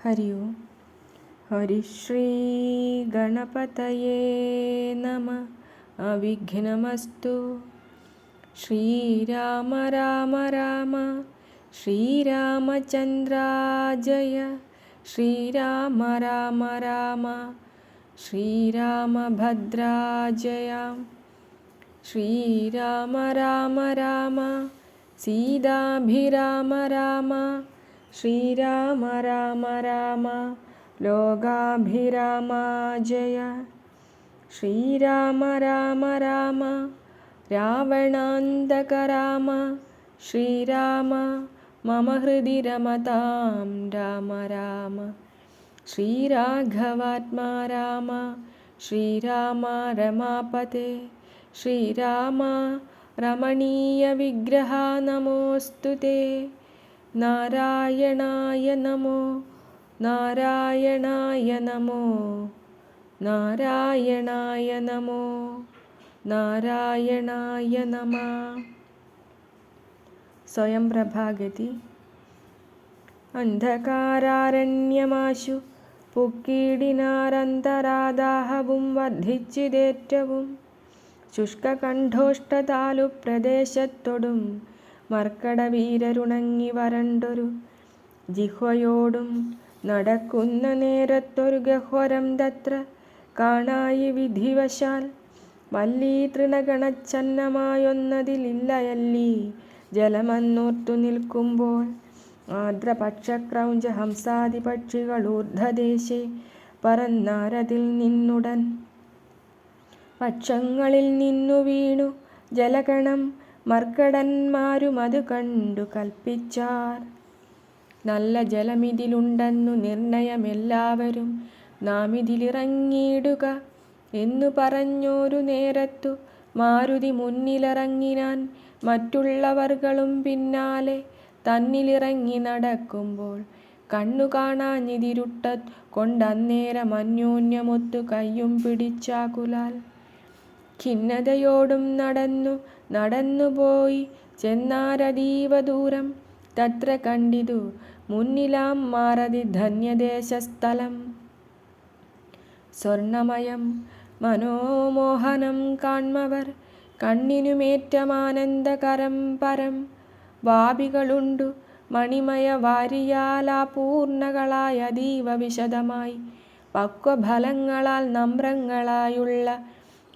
ഹരി ഓം. ഹരിശ്രീ ഗണപതയേ നമഃ. അവിഘ്നമസ്തു. ശ്രീരാമ രാമ രാമ ശ്രീരാമചന്ദ്ര ജയ. ശ്രീരാമ രാമ രാമ ശ്രീരാമഭദ്ര ജയ. ശ്രീരാമ രാമ രാമ സീതാഭിരാമ രാമ. ശ്രീരാമ രാമ രാമ ലോകാഭിരാമ ജയ. ശ്രീരാമ രാമ രാമ രാവണാന്തക രാമ. ശ്രീരാമ മമ ഹൃദി രമതാം രാമ രാമ. ശ്രീരാഘവാത്മാ രാമ. ശ്രീരാമ രമാപതേ. ശ്രീരാമ രമണീയ വിഗ്രഹ നമോസ്തുതേ. നാരായണായ നമോ നാരായണായ നമോ നാരായണായ നമോ നാരായണായ നമഃ. സ്വയം പ്രഭാഗതി. അന്ധകാരാരണ്യമാശു പുക്കീടിനാരന്തരാദാഹവും വർദ്ധിച്ചിതേറ്റവും. ശുഷ്കകണ്ഠോഷ്ടതാലു പ്രദേശത്തൊടും മർക്കടവീരരുണങ്ങി വരണ്ടൊരു ജിഹ്വയോടും നടക്കുന്ന നേരത്തൊരു ഗഹ്വരം തത്ര കാണായി വിധിവശാൽ. വല്ലീ തൃണഗണച്ഛന്നമായൊന്നതിലില്ലയല്ലീ ജലമെന്നോർത്തു നിൽക്കുമ്പോൾ. ആർദ്രപക്ഷക്രൗഞ്ച ഹംസാദി പക്ഷികളൂർധദേശേ പറന്നാരതിൽ നിന്നുടൻ. പക്ഷങ്ങളിൽ നിന്നു വീണു ജലഗണം മർക്കടന്മാരുമതു കണ്ടു കൽപ്പിച്ചാർ. നല്ല ജലമിതിലുണ്ടെന്നു നിർണയമെല്ലാവരും നാമിതിലിറങ്ങിയിടുക എന്നു പറഞ്ഞോരു നേരത്തു മാരുതി മുന്നിലിറങ്ങിനാൻ. മറ്റുള്ളവർകളും പിന്നാലെ തന്നിലിറങ്ങി നടക്കുമ്പോൾ കണ്ണു കാണാഞ്ഞിതിരുട്ട കൊണ്ടന്നേരം അന്യോന്യമൊത്തു കയ്യും പിടിച്ചാകുലാൽ. ഖിന്നതയോടും നടന്നുപോയി ചെന്നാരതീവ ദൂരം. തത്ര കണ്ടിതു മുന്നിലാം മാരതി ധന്യദേശസ്ഥലം. സ്വർണമയം മനോമോഹനം കാൺമവർ കണ്ണിനുമേറ്റമാനന്ദകരം പരം. വാപികളുണ്ടു മണിമയ വാരിയാലാപൂർണകളായ അതീവ വിശദമായി. പക്വഫലങ്ങളാൽ നമ്രങ്ങളായുള്ള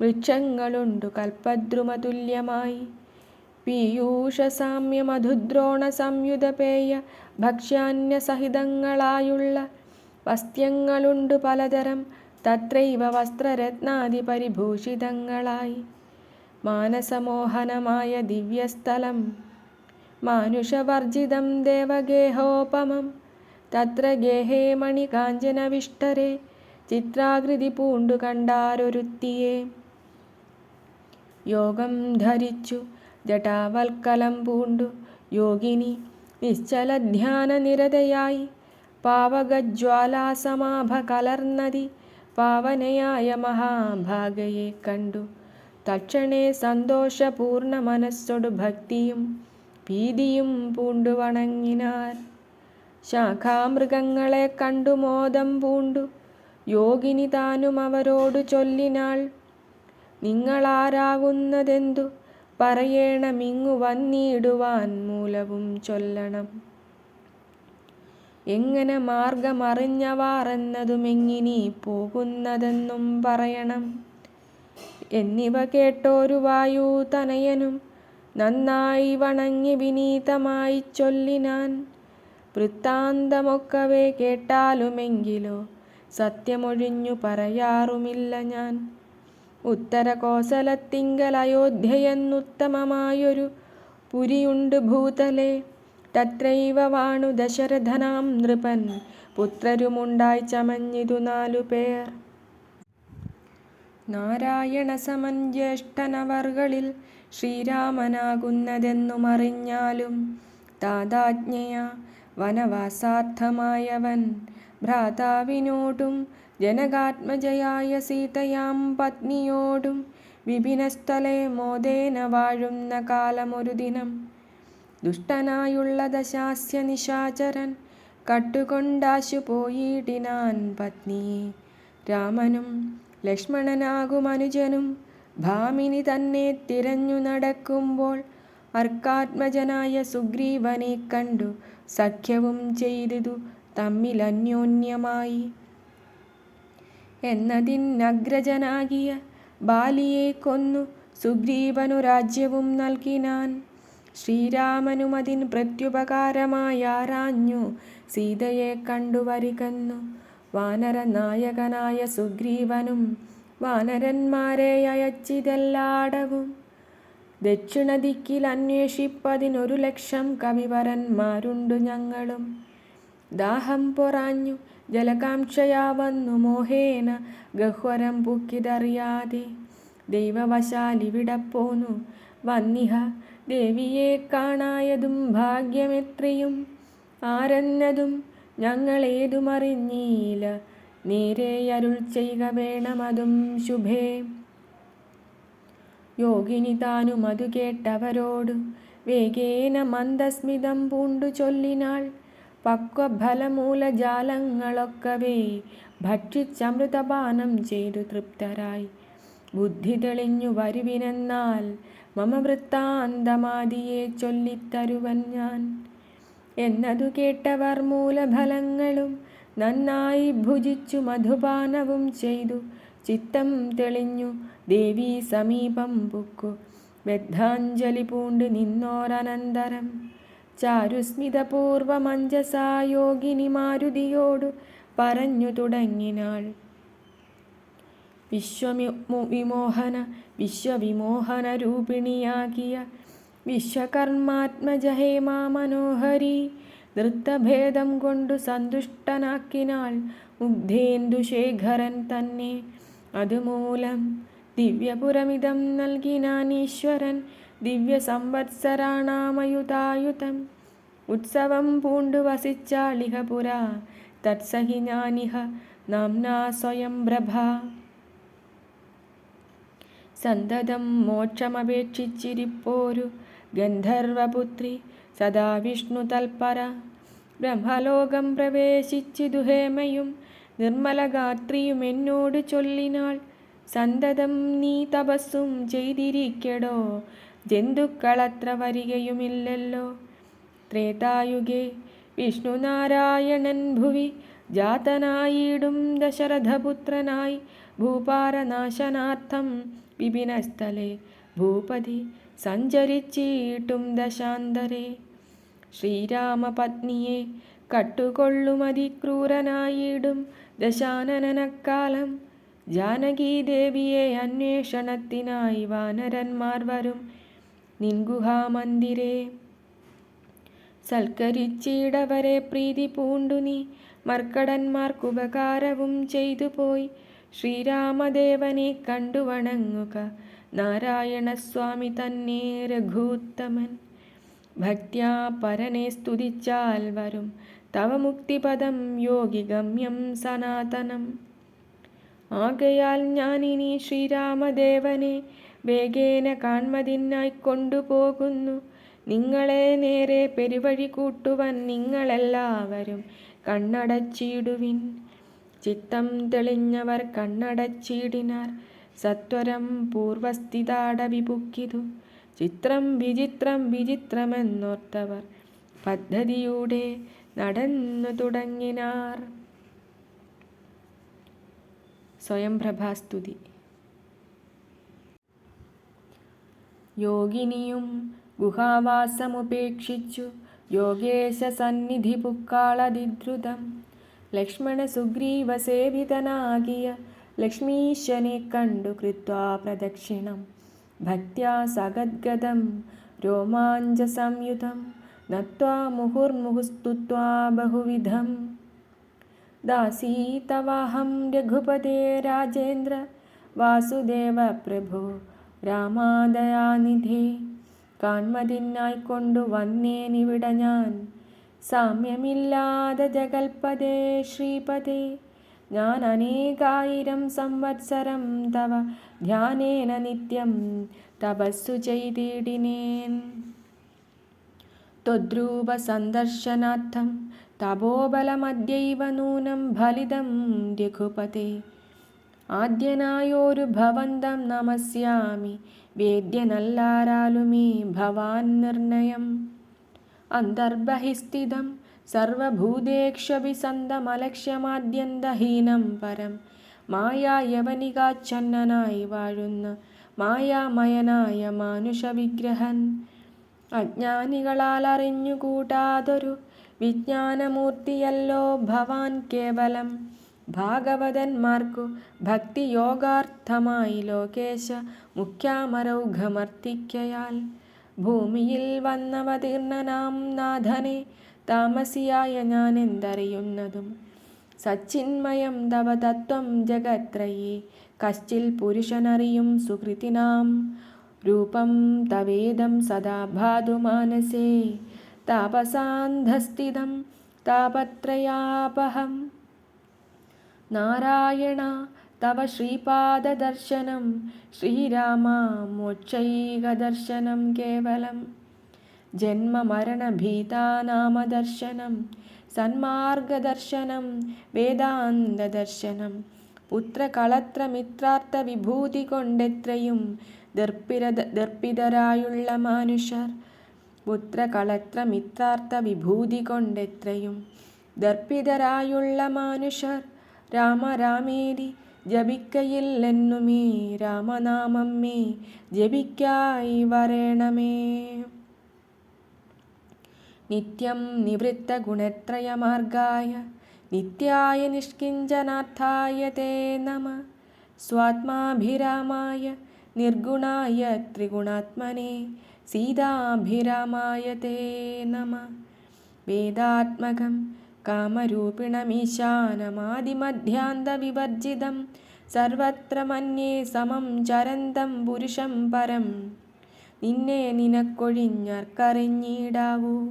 വൃക്ഷങ്ങളുണ്ടു കൽപ്പദ്രുമതുല്യമായി. പീയൂഷസാമ്യ മധുദ്രോണ സംയുതപേയ ഭക്ഷ്യാന്യസഹിതങ്ങളായുള്ള വസ്ത്യങ്ങളുണ്ടു പലതരം. തത്രൈവ വസ്ത്രരത്നാദി പരിഭൂഷിതങ്ങളായി. മാനസമോഹനമായ ദിവ്യസ്ഥലം മാനുഷവർജിതം ദേവഗേഹോപമം. തത്ര ഗേഹേ മണികാഞ്ചനവിഷ്ടരെ ചിത്രാകൃതി പൂണ്ടു കണ്ടാരൊരുത്തിയെ. യോഗം ധരിച്ചു ജടാവൽക്കലം പൂണ്ടു യോഗിനി നിശ്ചലധ്യാന നിരതയായി. പാവകജ്വാലാസമാഭ കലർന്നതി പാവനയായ മഹാഭാഗയെ കണ്ടു. തക്ഷണേ സന്തോഷപൂർണ മനസ്സൊടു ഭക്തിയും ഭീതിയും പൂണ്ടു വണങ്ങിനാർ. ശാഖാമൃഗങ്ങളെ കണ്ടു മോദം പൂണ്ടു യോഗിനി താനും അവരോടു ചൊല്ലിനാൾ. നിങ്ങളാരാകുന്നതെന്തു പറയേണമിങ്ങു വന്നിടുവാൻ മൂലവും ചൊല്ലണം. എങ്ങനെ മാർഗമറിഞ്ഞവാറെന്നതുമെങ്ങിനി പോകുന്നതെന്നും പറയണം. എന്നിവ കേട്ടോരു വായുതനയനും നന്നായി വണങ്ങി വിനീതമായി ചൊല്ലിനാൻ. വൃത്താന്തമൊക്കവേ കേട്ടാലുമെങ്കിലോ സത്യമൊഴിഞ്ഞു പറയാറുമില്ല ഞാൻ. ഉത്തര കോസലത്തിങ്കൽ അയോധ്യയെന്നുത്തമമായൊരു പുരിയുണ്ട് ഭൂതലേ. തത്രൈവ വാണു ദശരഥനാം നൃപൻ പുത്രരുമുണ്ടായി ചമഞ്ഞിതു 4 പേർ. നാരായണ സമൻ ജ്യേഷ്ഠനവർകളിൽ ശ്രീരാമനാകുന്നതെന്നുമറിഞ്ഞാലും. താതാജ്ഞയാ വനവാസാർത്ഥമായവൻ ഭ്രാതാവിനോടും ജനകാത്മജയായ സീതയാം പത്നിയോടും വിപിനസ്ഥലേ മോദേന വാഴുന്ന കാലമൊരു ദിനം. ദുഷ്ടനായുള്ള ദശാസ്യ നിശാചരൻ കട്ടുകൊണ്ടാശു പോയിടിനാൻ പത്നിയെ. രാമനും ലക്ഷ്മണനാകും അനുജനും ഭാമിനി തന്നെ തിരഞ്ഞു നടക്കുമ്പോൾ അർക്കാത്മജനായ സുഗ്രീവനെ കണ്ടു സഖ്യവും ചെയ്തു തമ്മിലന്യോന്യമായി. എന്നതിനഗ്രജനാകിയ ബാലിയെ കൊന്നു സുഗ്രീവനു രാജ്യവും നൽകിനാൻ. ശ്രീരാമനും അതിൻ പ്രത്യുപകാരമായാറാഞ്ഞു സീതയെ കണ്ടുവരികന്നു. വാനരനായകനായ സുഗ്രീവനും വാനരന്മാരെ അയച്ചിതെല്ലാടവും. ദക്ഷിണദിക്കിൽ അന്വേഷിപ്പതിനൊരു ലക്ഷം കവിവരന്മാരുണ്ടു ഞങ്ങളും. ദാഹം പൊറാഞ്ഞു ജലകാംക്ഷയാ വന്നു മോഹേന ഗഹ്വരം പൂക്കിതറിയാതെ. ദൈവവശാലിവിടെ പോന്നു വന്നിഹ ദേവിയെ കാണായതും ഭാഗ്യമെത്രയും. ആരെന്നതും ഞങ്ങളേതുമറിഞ്ഞീല, നേരെ അരുൾ ചെയ്യുക വേണമതും ശുഭേ. യോഗിനി താനും അതു കേട്ടവരോടു വേഗേന മന്ദസ്മിതം പൂണ്ടു ചൊല്ലിനാൾ. പക്വഫലമൂലജാലങ്ങളൊക്കവേ ഭക്ഷിച്ചമൃതപാനം ചെയ്തു തൃപ്തരായി. ബുദ്ധി തെളിഞ്ഞു വരുവിനെന്നാൽ മമ വൃത്താന്തമാദിയെ ചൊല്ലിത്തരുവൻ ഞാൻ. എന്നതു കേട്ടവർ മൂലഫലങ്ങളും നന്നായി ഭുജിച്ചു മധുപാനവും ചെയ്തു ചിത്തം തെളിഞ്ഞു ദേവീ സമീപം പുക്കു ബദ്ധാഞ്ജലി പൂണ്ട് നിന്നോരനന്തരം. ചാരുസ്മിതപൂർവമഞ്ജസാ യോഗിനി മാരുതിയോടു പറഞ്ഞു തുടങ്ങിനാൾ. വിശ്വവിമോഹന രൂപിണിയാകിയ വിശ്വകർമാത്മജഹേ മാ മനോഹരി. നൃത്തഭേദം കൊണ്ടു സന്തുഷ്ടനാക്കിനാൾ മുഗ്ധേന്ദുശേഖരൻ തന്നെ. അതുമൂലം ദിവ്യപുരമിതം നൽകിനാൻ ഈശ്വരൻ ദിവ്യ സംവത്സരാണാമയുതായുധം. ഉത്സവം പൂണ്ടു വസിച്ചാളിഹ പുരാ തത്സഹി ഞാനിഹ നാംനാ സ്വയംപ്രഭ. സന്തതം മോക്ഷമപേക്ഷിച്ചിരിപ്പോരു ഗന്ധർവപുത്രി സദാ വിഷ്ണു തൽപര. ബ്രഹ്മലോകം പ്രവേശിച്ചിതു ഹേമയും നിർമ്മലഗാത്രിയും എന്നോട് ചൊല്ലിനാൾ. സന്തതം നീ തപസ്സും ചെയ്തിരിക്കടോ, ജന്തുക്കളത്ര വരികയുമില്ലല്ലോ. ത്രേതായുഗേ വിഷ്ണുനാരായണൻ ഭുവി ജാതനായിടും ദശരഥപുത്രനായി ഭൂപാരനാശനാർത്ഥം വിപിനസ്ഥലെ ഭൂപതി സഞ്ചരിച്ചിട്ടും ദശാന്തരെ. ശ്രീരാമപത്നിയെ കട്ടുകൊള്ളുമതിക്രൂരനായിടും ദശാനനക്കാലം. ജാനകീദേവിയെ അന്വേഷണത്തിനായി വാനരന്മാർ വരും നിൻഗുഹാമന്ദിരേ. സൽക്കരിച്ചിടവരെ പ്രീതി പൂണ്ടു നീ മർക്കടന്മാർക്കുപകാരവും ചെയ്തു പോയി. ശ്രീരാമദേവനെ കണ്ടു വണങ്ങുക നാരായണസ്വാമി തന്നെ രഘൂത്തമൻ. ഭക്ത്യാ പരനെ സ്തുതിച്ചാൽ വരും തവ മുക്തിപദം യോഗിഗമ്യം സനാതനം. ആകയാൽ ഞാനിനി ശ്രീരാമദേവനെ വേഗേന കാൺമതിനായി കൊണ്ടുപോകുന്നു. നിങ്ങളെ നേരെ പെരുവഴി കൂട്ടുവൻ നിങ്ങളെല്ലാവരും കണ്ണടച്ചിടുവിൻ. ചിത്തം തെളിഞ്ഞവർ കണ്ണടച്ചിടിനാർ. സത്വരം പൂർവസ്ഥിതാടവിപുക്കിതു. ചിത്രം വിചിത്രം വിചിത്രമെന്നോർത്തവർ പദ്ധതിയൂടെ നടന്നു തുടങ്ങിനാർ. സ്വയംപ്രഭാസ്തുതി. യോഗിനിയും ഗുഹാവാസമുപേക്ഷിച്ചു യോഗേശ സന്നിധി പുക്കാളതിദ്രുതം. ലക്ഷ്മണ സുഗ്രീവ സേവിതനാകിയ ലക്ഷ്മീശനെ കണ്ടു കൃത്വാ പ്രദക്ഷിണം. ഭക്ത്യാ സഗദ്ഗദം രോമാഞ്ചസംയുതം നത്വാ മുഹുർമുഹുസ്തുത്വാ ബഹുവിധം. ദാസീ തവാഹം രഘുപതേ രാജേന്ദ്ര വാസുദേവ പ്രഭോ രാമാദയാനിധേ. കാൺമതിനായി കൊണ്ടു വന്നേനിവിട ഞാൻ. സാമ്യമില്ലാതെ ജഗൽപദേ ശ്രീപദേ. ഞാൻ അനേകായിരം സംവത്സരം തവ ധ്യാനേന നിത്യം തപസ്സു ചെയ്തിടിനേൻ. ത്വദ്രൂപ സന്ദർശനാർത്ഥം തപോബലമദ്യൈവ നൂനം ഫലിതം രഘുപതേ. ആദ്യനായോരു ഭവന്തം നമസ്യാമി, വേദ്യനല്ലാരാലുമേ ഭവാൻ നിർണയം. അന്തർബഹിസ്ഥിതം സർവഭൂതേക്ഷഭിസന്തമലക്ഷ്യമാദ്യന്തഹീനം പരം, മായായവനികാച്ഛന്നനായി വാഴുന്ന മായാമയനായ മാനുഷവിഗ്രഹൻ. അജ്ഞാനികളാൽ അറിഞ്ഞുകൂടാതൊരു വിജ്ഞാനമൂർത്തിയല്ലോ ഭവാൻ കേവലം. ഭാഗവതന്മാർക്കു ഭക്തിയോഗാർത്ഥമായി ലോകേശ മുഖ്യാമരൗഘമർത്തിക്കയാൽ, ഭൂമിയിൽ വന്നവതീർണനാം നാഥനെ താമസിയായ ഞാനെന്തറിയുന്നതും. സച്ചിന്മയം തവ തത്വം ജഗത്രയേ, കശ്ചിൽ പുരുഷനറിയും സുകൃതിനാം. രൂപം തവേദം സദാ ഭാതു മാനസേ, താപസാന്ധസ്ഥിതം താപത്രയാപഹം. നാരായണ തവ ശ്രീപാദദർശനം, ശ്രീരാമ മോക്ഷൈകദർശനം കേവലം. ജന്മമരണഭീതാനാമദർശനം, സന്മാർഗദർശനം വേദാന്തദർശനം. പുത്രകളത്രമിത്രാർത്ഥവിഭൂതി കൊണ്ടെത്രയും ദർപ്പിതരായുള്ള മാനുഷർ. പുത്രകളത്രമിത്രാർത്ഥവിഭൂതി കൊണ്ടെത്രയും ദർപ്പിതരായുള്ള മാനുഷർ. രാമരാമേരി ജപിക്കയില്ലെന്നുമേ, രാമനാമം മേ ജപിക്കായി വരേണമേ. നിത്യം നിവൃത്തഗുണത്രയമാർഗായ, നിത്യായ നിഷ്കിഞ്ചനാർത്ഥായ തേ നമഃ. സ്വാത്മാഭിരാമായ നിർഗുണായ ത്രിഗുണാത്മനെ, സീതാഭിരാമായ തേ നമഃ. വേദാത്മകം കാമരൂപിണമീശാനമാദിമധ്യാന്തവിവർജിതം, സർവത്ര മന്യേ സമം ചരന്തം പുരുഷം പരം. നിന്നെ നിനക്കൊഴിഞ്ഞാർക്കറിഞ്ഞിടാവൂ,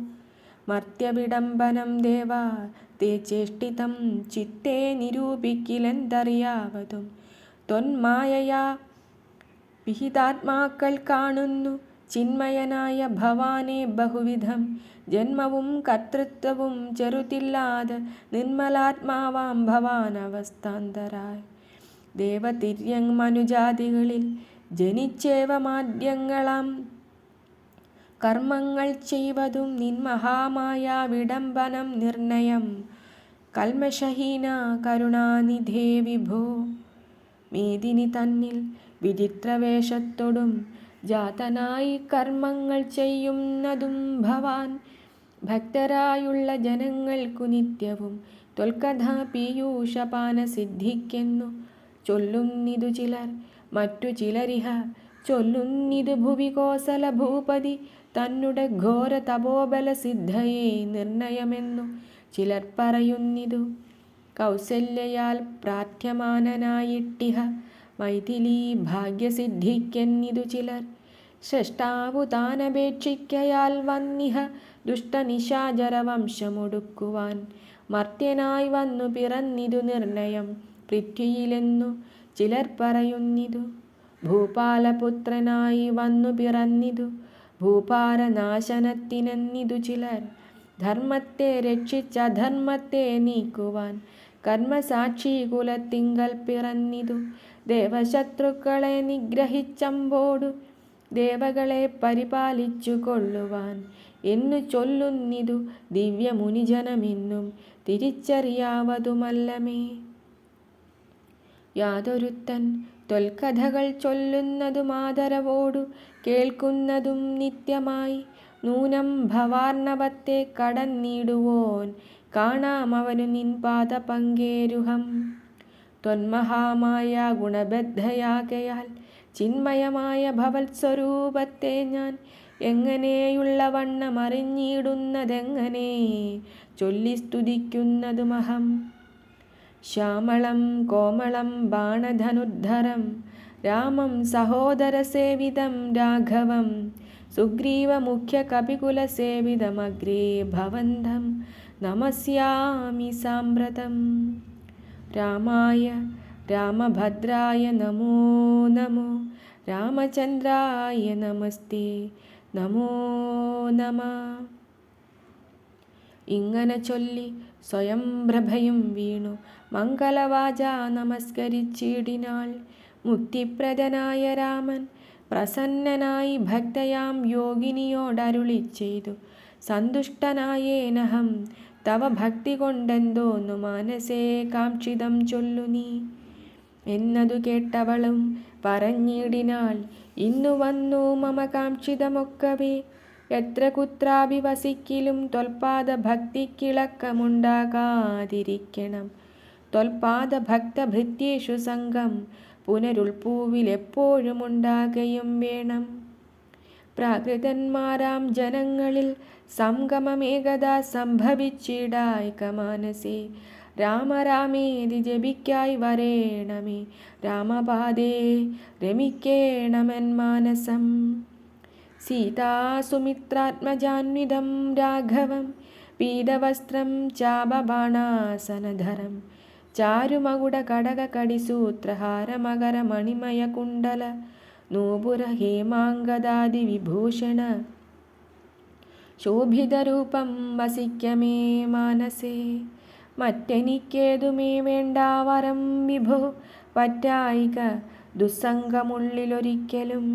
മർത്യവിഡംബനം ദേവാ തേ ചേഷ്ടിതം ചിത്തേ നിരൂപിക്കിലെന്തറിയാവതും. ത്വന്മായയാ വിഹിതാത്മാക്കൾ കാണുന്നു ചിന്മയനായ ഭവാനെ ബഹുവിധം. ജന്മവും കർത്തൃത്വവും ചെറുതില്ലാതെ നിർമ്മലാത്മാവാം ഭവാനവസ്ഥാന്തരായി. ദേവതിര്യങ് മനുജാതികളിൽ ജനിച്ചേവമാദ്യങ്ങളാം കർമ്മങ്ങൾ ചെയ്വതും നിൻമഹാമായ വിഡംബനം നിർണയം. കൽമഷഹീന കരുണാനിധേ വിഭോ, മേദിനി തന്നിൽ വിചിത്രവേഷത്തോടും ജാതനായി കർമ്മങ്ങൾ ചെയ്യുന്നതും ഭവാൻ. ഭക്തരായുള്ള ജനങ്ങൾക്കു നിത്യവും ത്വൽകഥ പീയൂഷപാന സിദ്ധിക്കെന്നു ചൊല്ലുന്നിതു ചിലർ. മറ്റു ചിലരിഹ ചൊല്ലുന്നിതു ഭുവി കോസല ഭൂപതി തന്നുടെ ഘോര തപോബല സിദ്ധയെ നിർണയമെന്നു ചിലർ പറയുന്നിതു. കൗസല്യയാൽ പ്രാർത്ഥ്യമാനനായിട്ടിഹ മൈഥിലീ ഭാഗ്യസിദ്ധിക്കെന്നിതു ചിലർ. സൃഷ്ടാവു താനപേക്ഷിക്കയാൽ വന്നിഹ ദുഷ്ടനിശാചരവംശമൊടുക്കുവാൻ. മർത്യനായി വന്നു പിറന്നിതു നിർണയം പൃഥ്വിയിലെന്നു ചിലർ പറയുന്നിതു. ഭൂപാലപുത്രനായി വന്നു പിറന്നിതു ഭൂപാരനാശനത്തിനെന്നിതു ചിലർ. ധർമ്മത്തെ രക്ഷിച്ചധർമ്മത്തെ നീക്കുവാൻ കർമ്മസാക്ഷി കുലത്തിങ്കൽ പിറന്നിതു. ദേവശത്രുക്കളെ നിഗ്രഹിച്ചമ്പോടു ദേവകളെ പരിപാലിച്ചു കൊള്ളുവാൻ എന്നു ചൊല്ലുന്നിതു ദിവ്യമുനിജനമെന്നും തിരിച്ചറിയാവതുമല്ലമേ. യാതൊരുത്തൻ ത്വൽക്കഥകൾ ചൊല്ലുന്നതും ആദരവോടു കേൾക്കുന്നതും നിത്യമായി, നൂനം ഭവാർണവത്തെ കടന്നിടുവോൻ കാണാമവനു നിൻ പാദപങ്കേരുഹം. ത്വന്മഹാമായ ഗുണബദ്ധയാകയാൽ ചിന്മയമായ ഭവത്സ്വരൂപത്തെ ഞാൻ എങ്ങനെയുള്ളവണ്ണമറിഞ്ഞിടുന്നതെങ്ങനെ ചൊല്ലി സ്തുതിക്കുന്നതുമഹം. ശ്യാമളം കോമളം ബാണധനുദ്ധരം രാമം സഹോദരസേവിതം രാഘവം, സുഗ്രീവമുഖ്യകപികുലസേവിതമഗ്രേ ഭവന്തം നമസ്യാമി സാമ്പ്രതം. രാമായ രാമഭദ്രായ നമോ നമോ, രാമചന്ദ്രായ നമസ്തേ നമോ നമഃ. ഇങ്ങനെ ചൊല്ലി സ്വയം പ്രഭയും വീണു മംഗളവാച നമസ്കരിച്ചിടിനാൾ. മുക്തിപ്രദനായ രാമൻ പ്രസന്നനായി ഭക്തയാം യോഗിനിയോടരുളി ചെയ്തു, സന്തുഷ്ടനായേനഹം തവ ഭക്തി കൊണ്ടെന്തോന്നു മാനസേ കാക്ഷിതം ചൊല്ലു നീ. എന്നതു കേട്ടവളും പറഞ്ഞിടിനാൾ, ഇന്നു വന്നു മമ കാക്ഷിതമൊക്കവേ. എത്ര കുത്രാപി വസിക്കിലും ത്വൽപാദ ഭക്തിക്കിളക്കമുണ്ടാകാതിരിക്കണം. ത്വൽപാദ ഭക്തഭൃത്യേഷു സംഘം പുനരുൾപ്പൂവിലെപ്പോഴും ഉണ്ടാകയും വേണം. പ്രാകൃതന്മാരാം ജനങ്ങളിൽ സംഗമമേകദാ സംഭവിച്ചിടായ്ക മാനസേ. രാമരാമേതി ജപിക്കായി വരേണമേ, രാമപാദേ രമിക്കേണമെൻ മാനസം. സീതാസുമിത്രാത്മജാന്വിതം രാഘവം പീതവസ്ത്രം ചാപബാണാസനധരം ചാരുമകുട കടക കടിസൂത്രഹാര മകര മണിമയ കുണ്ടല നൂപുര ഹേമാംഗദാദി വിഭൂഷണ ശോഭിതരൂപം വസിക്കമേ മാനസേ. മറ്റെനിക്കേതുമേ വേണ്ട വരം വിഭോ, പറ്റായിക ദുസ്സംഗമുള്ളിലൊരിക്കലും.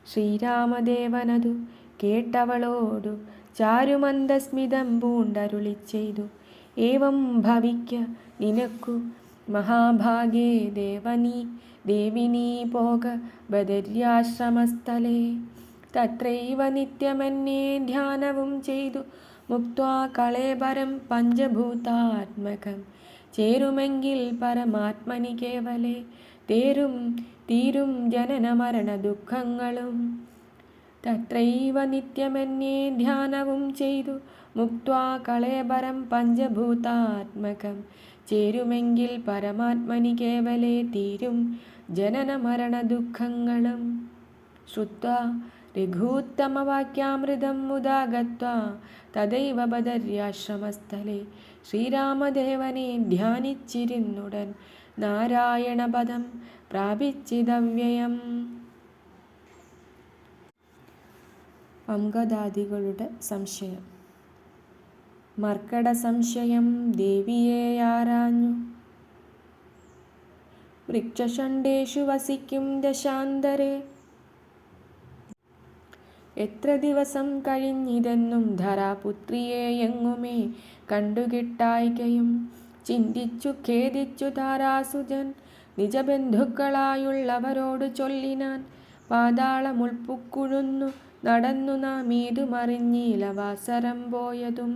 ശ്രീരാമദേവനതു കേട്ടവളോടു ചാരുമന്ദസ്മിതം പൂണ്ടരുളി ചെയ്തു, ഏവം ഭവിക്ക നിനക്കു മഹാഭാഗ്യേ ദേവിനീ പോക ബദര്യാശ്രമസ്ഥലേ. തത്രൈവ നിത്യമെന്നെ ധ്യാനവും ചെയ്തു മുക്ത്വാ കളേബരം പഞ്ചഭൂതാത്മകം. ചേരുമെങ്കിൽ പരമാത്മനി കേവലേ തീരും ജനന മരണ ദുഃഖങ്ങളും. തത്രൈവ നിത്യമെന്നെ ധ്യാനവും ചെയ്തു മുക്ത്വാ കളേബരം പഞ്ചഭൂതാത്മകം. ചേരുമെങ്കിൽ പരമാത്മനി കേവലേ തീരും ജനന മരണ ദുഃഖങ്ങളും. ശ്രുത്വാ രഘൂത്തമവാക്യാമൃതം മുദാ ഗത്വാ തദൈവ ബദര്യാശ്രമസ്ഥലേ. ശ്രീരാമദേവനെ ധ്യാനിച്ചിരുന്നുടൻ നാരായണപദം പ്രാപിച്ചിതവ്യയം. അംഗദാദികളുടെ സംശയം. മർക്കട സംശയം ദേവിയെയാരാഞ്ഞു. വൃക്ഷഷണ്ഡേഷു വസിക്കും ദശാന്തരേ. എത്ര ദിവസം കഴിഞ്ഞിതെന്നും ധരാപുത്രിയെ എങ്ങുമേ കണ്ടുകിട്ടായികയും. ചിന്തിച്ചു ഖേദിച്ചു താരാസുജൻ നിജബന്ധുക്കളായുള്ളവരോടു ചൊല്ലിനാൻ. പാതാളമുൾപ്പുക്കുഴുന്നു നടന്നു നാം ഏതുമറിഞ്ഞില വാസരം പോയതും.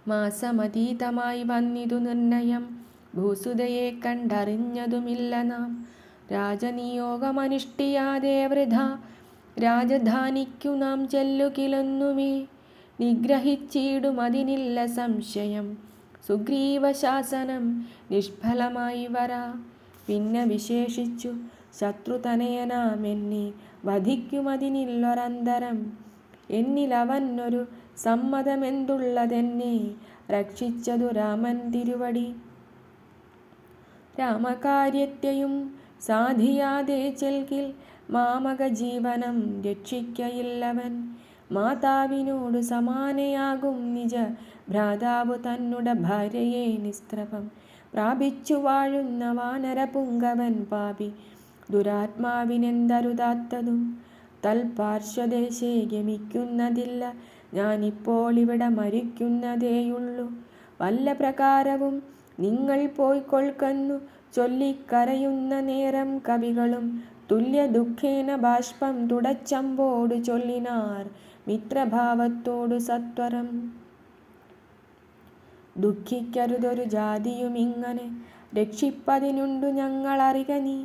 മാസമതീതമായി വന്നിതു നിർണയം, ഭൂസുതയെ കണ്ടറിഞ്ഞതുമില്ല നാം. രാജനിയോഗമനുഷ്ഠിയാതെ വൃഥാ രാജധാനിക്കു നാം ചെല്ലുകിലെന്നുമേ. നിഗ്രഹിച്ചിടുമതിനില്ല സംശയം, സുഗ്രീവശാസനം നിഷ്ഫലമായി വരാ. പിന്നെ വിശേഷിച്ചു ശത്രുതനയനാമെന്നെ വധിക്കുമതിനില്ലൊരന്തരം. എന്നിലവനൊരു സമ്മതമെന്തുള്ളതെന്നെ രക്ഷിച്ചതു രാമൻ തിരുവടി. രാമകാര്യത്തെയും സാധിയാതെ ചെൽകിൽ മാമക ജീവനം രക്ഷിക്കയില്ലവൻ. മാതാവിനോടു സമാനയാകും നിജ ഭ്രാതാവു തന്നുട ഭാര്യയെ നിസ്ത്രപം പ്രാപിച്ചു വാഴുന്ന വാനരപുങ്കവൻ പാപി ദുരാത്മാവിനെന്തരുതാത്തതും. തൽപാർശ്വദേശേ ഗമിക്കുന്നതില്ല, ഞാനിപ്പോൾ ഇവിടെ മരിക്കുന്നതേയുള്ളൂ. വല്ല പ്രകാരവും നിങ്ങൾ പോയിക്കൊൾക്കെന്നു ചൊല്ലിക്കരയുന്ന നേരം കവികളും തുല്യ ദുഃഖേന ബാഷ്പം തുടച്ചമ്പോടു ചൊല്ലിനാർ മിത്രഭാവത്തോടു സത്വരം. ദുഃഖിക്കരുതൊരു ജാതിയുമിങ്ങനെ രക്ഷിപ്പതിനുണ്ടു ഞങ്ങളറിക നീ.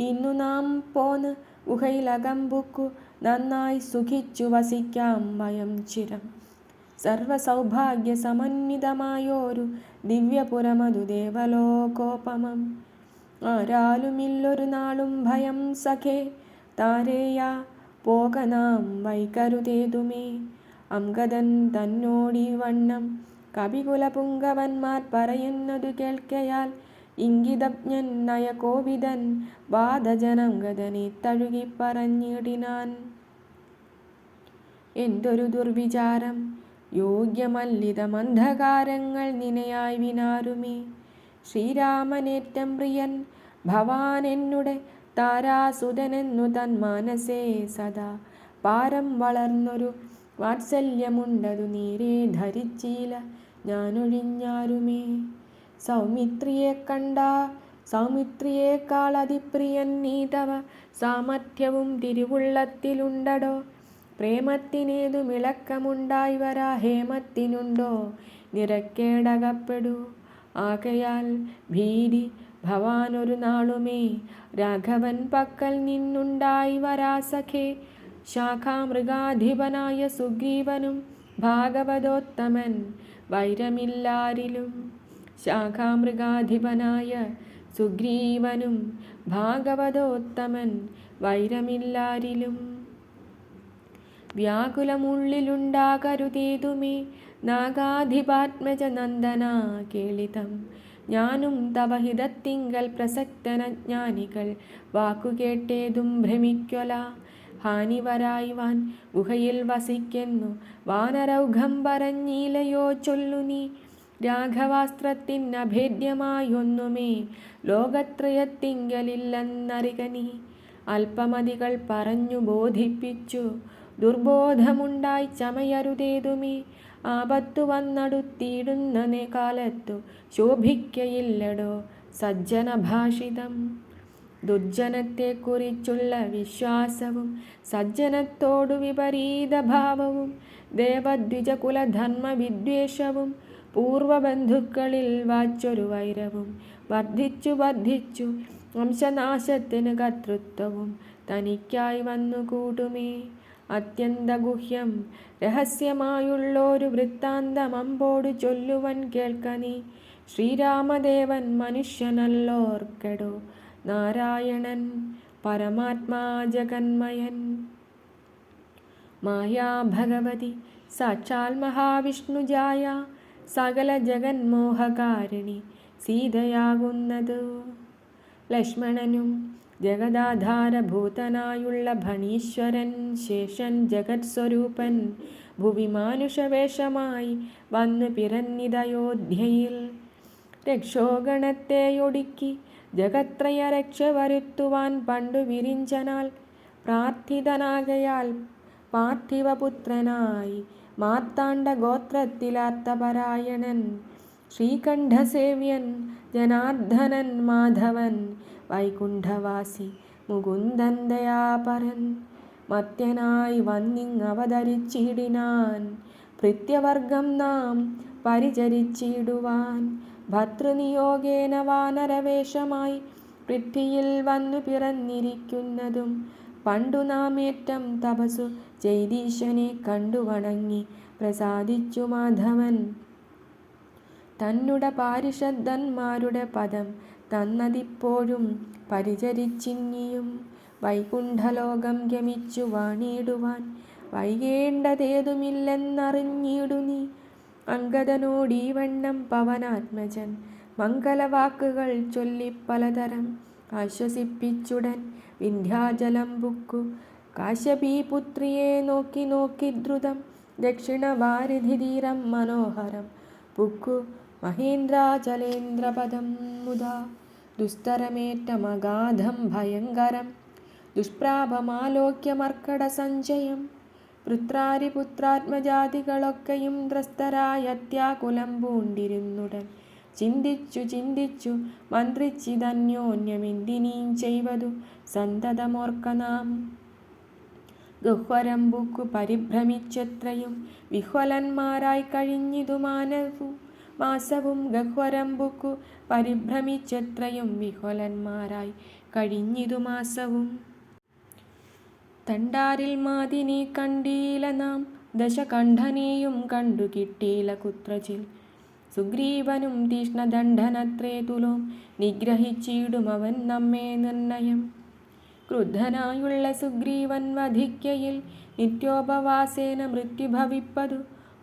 ഇന്നു നാം പോന്ന് ഗുഹയിലകമ്പുക്കു നന്നായി സുഖിച്ചു വസിക്കാം വയം ചിരം. സർവസൗഭാഗ്യ സമന്വിതമായോരു ദിവ്യപുരമതു ദേവലോകോപമം. ആരാലുമില്ലൊരു നാളും ഭയം സഖേ, താരേയാ പോക നാം വൈകരുതേതുമേ. അംഗദൻ തന്നോടി വണ്ണം കപികുലപുങ്കവന്മാർ പറയുന്നതു കേൾക്കയാൽ ഇംഗിതജ്ഞൻ നയകോപിതൻ വാദജനംഗദനെ തഴുകി പറഞ്ഞിടിനാൻ. എന്തൊരു ദുർവിചാരം, യോഗ്യമല്ലിതമന്ധകാരങ്ങൾ നിനയായി വിനാരുമേ. ശ്രീരാമനേറ്റം പ്രിയൻ ഭവാൻ എന്നുടെ താരാസുതനെന്നു തൻ മനസ്സേ സദാ പാരം വളർന്നൊരു വാത്സല്യമുണ്ടതു നീരേ ധരിച്ചീല ഞാനൊഴിഞ്ഞാരുമേ. സൗമിത്രിയെ കണ്ട സൗമിത്രിയേക്കാൾ അതിപ്രിയൻ നീ തവ സാമർഥ്യവും തിരുവുള്ളത്തിലുണ്ടടോ. പ്രേമത്തിനേതു മിളക്കമുണ്ടായി വരാ ഹേമത്തിനുണ്ടോ നിറക്കേടകപ്പെടൂ. ആകയാൽ ഭീതി ഭവാനൊരു നാളുമേ രാഘവൻ പക്കൽ നിന്നുണ്ടായി വരാ സഖേ. ശാഖാമൃഗാധിപനായ സുഗ്രീവനും ഭാഗവതോത്തമൻ വൈരമില്ലാരിലും. ശാഖാമൃഗാധിപനായ സുഗ്രീവനും ഭാഗവതോത്തമൻ വൈരമില്ലാരിലും. വ്യാകുലമുള്ളിലുണ്ടാകരുതേതുമേ നാഗാധിപാത്മജ നന്ദന കേളിതം. ഞാനും തവ ഹിതത്തിങ്കൽ പ്രസക്തനജ്ഞാനികൾ വാക്കുകേട്ടേതും ഭ്രമിക്കൊല. ഹാനിവരായിവാൻ ഗുഹയിൽ വസിക്കുന്നു വാനരൗഘം പറഞ്ഞീലയോ ചൊല്ലു നീ. രാഘവാസ്ത്രത്തിനഭേദ്യമായൊന്നുമേ ലോകത്രയത്തിങ്കലില്ലെന്നറിക നീ. അല്പമതികൾ പറഞ്ഞു ബോധിപ്പിച്ചു ദുർബോധമുണ്ടായി ചമയരുതേതുമേ. ആപത്തു വന്നടുത്തിടുന്ന കാലത്തു ശോഭിക്കയില്ലടോ സജ്ജനഭാഷിതം. ദുർജനത്തെക്കുറിച്ചുള്ള വിശ്വാസവും സജ്ജനത്തോടു വിപരീതഭാവവും ദേവദ്വിജകുലധർമ്മവിദ്വേഷവും പൂർവബന്ധുക്കളിൽ വാച്ചൊരു വൈരവും വർദ്ധിച്ചു വർദ്ധിച്ചു വംശനാശത്തിന് കർത്തൃത്വവും തനിക്കായി വന്നുകൂടുമേ. അത്യന്തഗുഹ്യം രഹസ്യമായുള്ളൊരു വൃത്താന്തമമ്പോടു ചൊല്ലുവൻ കേൾക്ക നീ. ശ്രീരാമദേവൻ മനുഷ്യനല്ലോർക്കടോ നാരായണൻ പരമാത്മാ ജഗന്മയൻ. മായാ ഭഗവതി സാക്ഷാൽ മഹാവിഷ്ണുജായ സകല ജഗന്മോഹകാരിണി സീതയാകുന്നതു. ലക്ഷ്മണനും ജഗദാധാരഭൂതനായുള്ള ഭണീശ്വരൻ ശേഷൻ ജഗത് സ്വരൂപൻ ഭുവി മാനുഷവേഷമായി വന്നു പിറന്നിതയോധ്യയിൽ. രക്ഷോഗണത്തെയൊടുക്കി ജഗത്രയ രക്ഷ വരുത്തുവാൻ പണ്ടു വിരിഞ്ചനാൽ പ്രാർത്ഥിതനാകയാൽ പാർത്ഥിവപുത്രനായി മാർത്താണ്ഡ ഗോത്രത്തിലാർത്തപരായണൻ. ശ്രീകണ്ഠസേവ്യൻ ജനാർദ്ദനൻ മാധവൻ വൈകുണ്ഠവാസി മുകുന്ദൻ ദയാപരൻ. മർത്യനായി വന്നിങ്ങവതരിച്ചിടിനാൻ ഭൃത്യവർഗം നാം പരിചരിച്ചിടുവാൻ. ഭർതൃനിയോഗേന വാനരവേഷമായി പൃഥ്വിയിൽ വന്നു പിറന്നിരിക്കുന്നതും പണ്ടു നാമേറ്റം തപസ്സു ചെയ്തീശനെ കണ്ടു വണങ്ങി പ്രസാദിച്ചു മാധവൻ. തന്നുടെ പാരിഷദ്ദന്മാരുടെ പദം തന്നതിപ്പോഴും പരിചരിച്ചിന്നിയും വൈകുണ്ഠലോകം ഗമിച്ചു വാണിടുവാൻ വൈകേണ്ടതേതുമില്ലെന്നറിഞ്ഞിടു നീ. അംഗദനോടീ വണ്ണം പവനാത്മജൻ മംഗളവാക്കുകൾ ചൊല്ലി പലതരം ആശ്വസിപ്പിച്ചുടൻ വിന്ധ്യാചലം പുക്കു. കാശ്യപീപുത്രിയെ നോക്കി നോക്കി ദ്രുതം ദക്ഷിണവാരിധി തീരം മനോഹരം പുക്കു. മഹേന്ദ്രാചലേന്ദ്രപദം മുതാ ദുസ്തരമേറ്റമഗാധം ഭയങ്കരം. ദുഷ്പ്രാപമാലോക്യമർക്കട സഞ്ചയം പുത്രാരിപുത്രാത്മജാതികളൊക്കെയും ത്രസ്തരായ അത്യാകുലം പൂണ്ടിരുന്നുടൻ ചിന്തിച്ചു ചിന്തിച്ചു മന്ത്രിച്ചിതന്യോന്യമെന്തിനീം ചെയ്വതു സന്തതമോർക്കനാം. ഗഹ്വരം പൂക്കു പരിഭ്രമിച്ചെത്രയും വിഹ്വലന്മാരായി കഴിഞ്ഞിതു മാസവും. ഗഹ്വരം പൂക്കു പരിഭ്രമിച്ചെത്രയും വിഹ്വലന്മാരായി കഴിഞ്ഞിതു മാസവും. തണ്ടാരിൽ മാതിനി കണ്ടീല നാം ദശകണ്ഠനെയും കണ്ടു കിട്ടീല കുത്രചിൽ. സുഗ്രീവനും തീഷ്ണദണ്ഡനത്രേ തുലോം നിഗ്രഹിച്ചിടുമവൻ നമ്മെ നിർണയം. ക്രുദ്ധനായുള്ള സുഗ്രീവൻ വധിക്കയിൽ നിത്യോപവാസേന മൃത്യുഭവിപ്പതു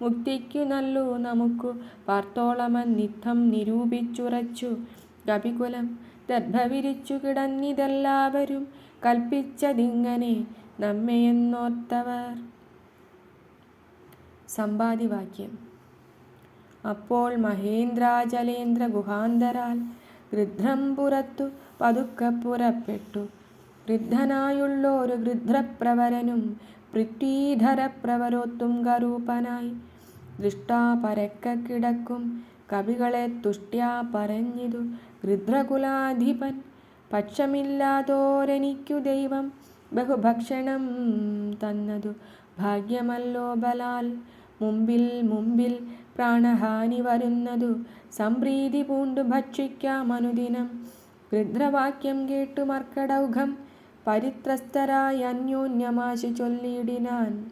മുക്തിക്കു നല്ലു നമുക്കു പാർത്തോളമെന്നിത്തം നിരൂപിച്ചുറച്ചു. കപികുലം ദർഭവിരിച്ചു കിടന്നിതെല്ലാവരും കൽപ്പിച്ചതിങ്ങനെ നമ്മെയെന്നോർത്തവർ. സമ്പാദിവാക്യം. അപ്പോൾ മഹേന്ദ്രാചലേന്ദ്ര ഗുഹാന്തരാൽ ഗൃധ്രം പുറത്തു പതുക്കെ പുറപ്പെട്ടു. ഗൃദ്ധനായുള്ളൊരു ഗൃധ്രപ്രവരനും പൃഥ്വീധരപ്രവരോത്തും കരൂപനായി ദൃഷ്ടാ പരക്കെ കിടക്കും കവികളെ തുഷ്ട്യാ പറഞ്ഞിതു ഗൃധ്രകുലാധിപൻ. പക്ഷമില്ലാതോരെനിക്കു ദൈവം ബഹുഭക്ഷണം തന്നതു ഭാഗ്യമല്ലോ ബലാൽ. മുമ്പിൽ പ്രാണഹാനി വരുന്നതു സംപ്രീതി പൂണ്ടു ഭക്ഷിക്കാമനുദിനം. ഗൃധ്രവാക്യം കേട്ടു മർക്കടൗഘം പരിത്രസ്തരായി അന്യോന്യമാശു ചൊല്ലിയിടിനാൻ.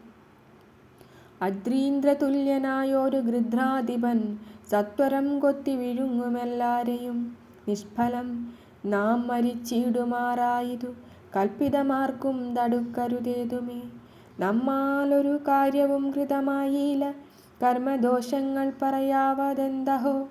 അദ്രീന്ദ്രതുല്യനായൊരു ഗൃധ്രാധിപൻ സത്വരം കൊത്തി വിഴുങ്ങുമെല്ലാരെയും. നിഷ്ഫലം നാം മരിച്ചിടുമാറായിതു കൽപ്പിതമാർക്കും തടുക്കരുതേതുമേ. നമ്മാലൊരു കാര്യവും കൃതമായില്ല കർമ്മദോഷങ്ങൾ പറയാവതെന്തഹോ.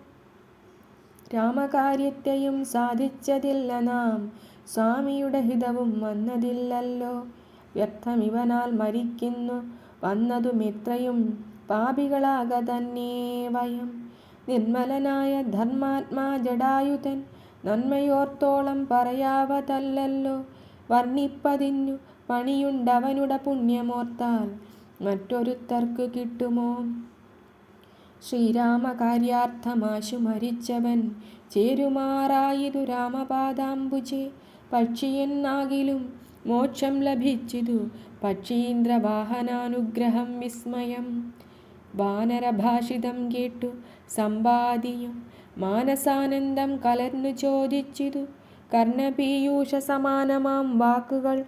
രാമകാര്യത്തെയും സാധിച്ചതില്ല നാം സ്വാമിയുടെ ഹിതവും വന്നതില്ലല്ലോ. വ്യർത്ഥമിവനാൽ മരിക്കുന്നു വന്നതുമിത്രയും പാപികളാക തന്നെ വയം. നിർമ്മലനായ ധർമാത്മാ ജടായുധൻ നന്മയോർത്തോളം പറയാവതല്ലല്ലോ. വർണ്ണിപ്പതിന്നു പണിയുണ്ടവനുടെ പുണ്യമോർത്താൽ മറ്റൊരുത്തർക്ക് കിട്ടുമോ. ശ്രീരാമകാര്യാർത്ഥമാശു മരിച്ചവൻ ചേരുമാറായിതു രാമപാദാംബുജേ. പക്ഷിയെന്നാകിലും മോക്ഷം ലഭിച്ചിതു പക്ഷീന്ദ്രവാഹനാനുഗ്രഹം വിസ്മയം. വാനരഭാഷിതം കേട്ടു സമ്പാദിയും മാനസാനന്ദം കലർന്നു ചോദിച്ചിതു. കർണപീയൂഷ സമാനമാം വാക്കുകൾ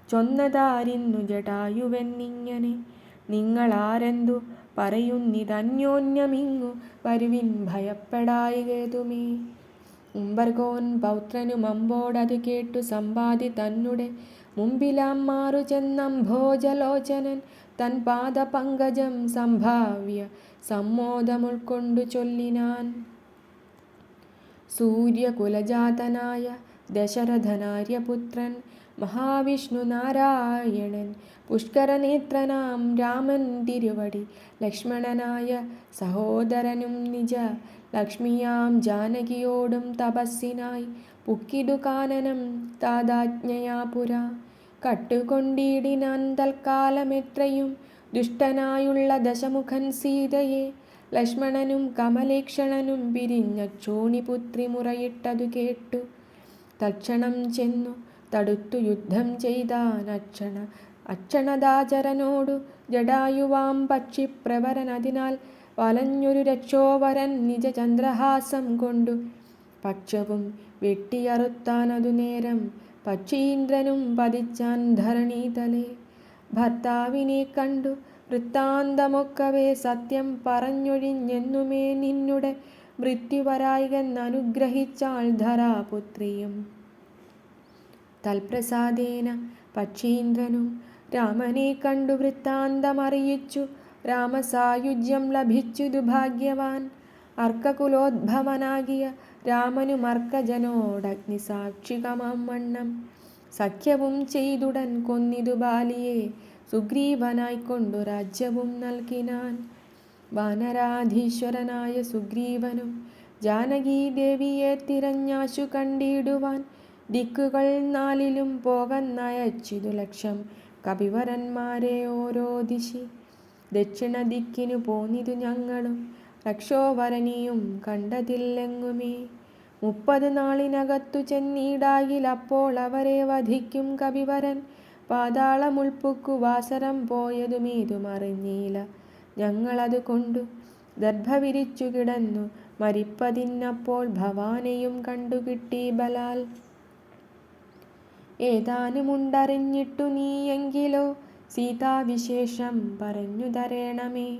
ചൊന്നതാരിന്നു ജടായുവെന്നിങ്ങനെ. നിങ്ങളാരെന്തു പറയുന്നിതന്യോന്യമിങ്ങു വരുവിൻ ഭയപ്പെടായികേതുമേ. ഉംബർകോൻ പൗത്രനും അമ്പോടതു കേട്ടു സമ്പാദി തന്നെ മുമ്പിലാം മാറു ചെന്നംഭോജലോചനൻ തൻ പാദപങ്കജം സംഭാവ്യ സമ്മോദമുൾക്കൊണ്ടു ചൊല്ലിനാൻ. സൂര്യകുലജാതനായ ദശരഥനാര്യപുത്രൻ മഹാവിഷ്ണു നാരായണൻ പുഷ്കരനേത്രനാം രാമൻ തിരുവടി. ലക്ഷ്മണനായ സഹോദരനും നിജ ലക്ഷ്മിയാം ജാനകിയോടും തപസ്സിനായി പുക്കിടു കാനനം താതാജ്ഞയാ പുരാ. കട്ടുകൊണ്ടിടിനാൻ തൽക്കാലമെത്രയും ദുഷ്ടനായുള്ള ദശമുഖൻ സീതയെ. ലക്ഷ്മണനും കമലേക്ഷണനും പിരിഞ്ഞ ക്ഷോണിപുത്രി മുറയിട്ടതു കേട്ടു തക്ഷണം ചെന്നു തടുത്തു യുദ്ധം ചെയ്താൻ അക്ഷണദാചരനോടു. ജടായുവാം പക്ഷിപ്രവരൻ അതിനാൽ വലഞ്ഞൊരു രക്ഷോവരൻ നിജ ചന്ദ്രഹാസം കൊണ്ടു പക്ഷവും വെട്ടിയറുത്താനതു നേരം. പക്ഷീന്ദ്രനും പതിച്ചാൻ ധരണീതലേ. ഭർത്താവിനെ കണ്ടു വൃത്താന്തമൊക്കവേ സത്യം പറഞ്ഞൊഴിഞ്ഞെന്നുമേ നിന്നുടെ മൃത്യുവരായികെന്നനുഗ്രഹിച്ചാൾ ധരാപുത്രിയും. തൽപ്രസാദേന പക്ഷീന്ദ്രനും രാമനെ കണ്ടു വൃത്താന്തമറിയിച്ചു. രാമസായുജ്യം ലഭിച്ചതു ഭാഗ്യവാൻ. അർക്കകുലോദ്ഭവനാകിയ രാമനും അർക്കജനോടഗ്നിസാക്ഷികമാം വണ്ണം സഖ്യവും ചെയ്തുടൻ കൊന്നിതു ബാലിയെ. സുഗ്രീവനായിക്കൊണ്ടു രാജ്യവും നൽകിനാൻ. വാനരാധീശ്വരനായ സുഗ്രീവനും ജാനകീദേവിയെ തിരഞ്ഞാശു കണ്ടിടുവാൻ ദിക്കുകൾ നാലിലും പോകന്നയച്ചിതു ലക്ഷം കപിവരന്മാരെ ഓരോ ദിശി. ദക്ഷിണ ദിക്കിനു പോന്നിതു ഞങ്ങളും രക്ഷോവരനിയും കണ്ടതില്ലെങ്ങുമേ. 30 നാളിനകത്തു ചെന്നിടാകിലപ്പോൾ അവരെ വധിക്കും കപിവരൻ. പാതാളമുൾപ്പുക്കു വാസരം പോയതുമേതുമറിഞ്ഞില്ല ഞങ്ങളതു കൊണ്ടു. ദർഭ വിരിച്ചു കിടന്നു മരിപ്പതിന്നപ്പോൾ ഭവാനെയും കണ്ടുകിട്ടി ബലാൽ. ഏതാനുമുണ്ടറിഞ്ഞിട്ടു നീയെങ്കിലോ സീതാവിശേഷം പറഞ്ഞു തരേണമേ.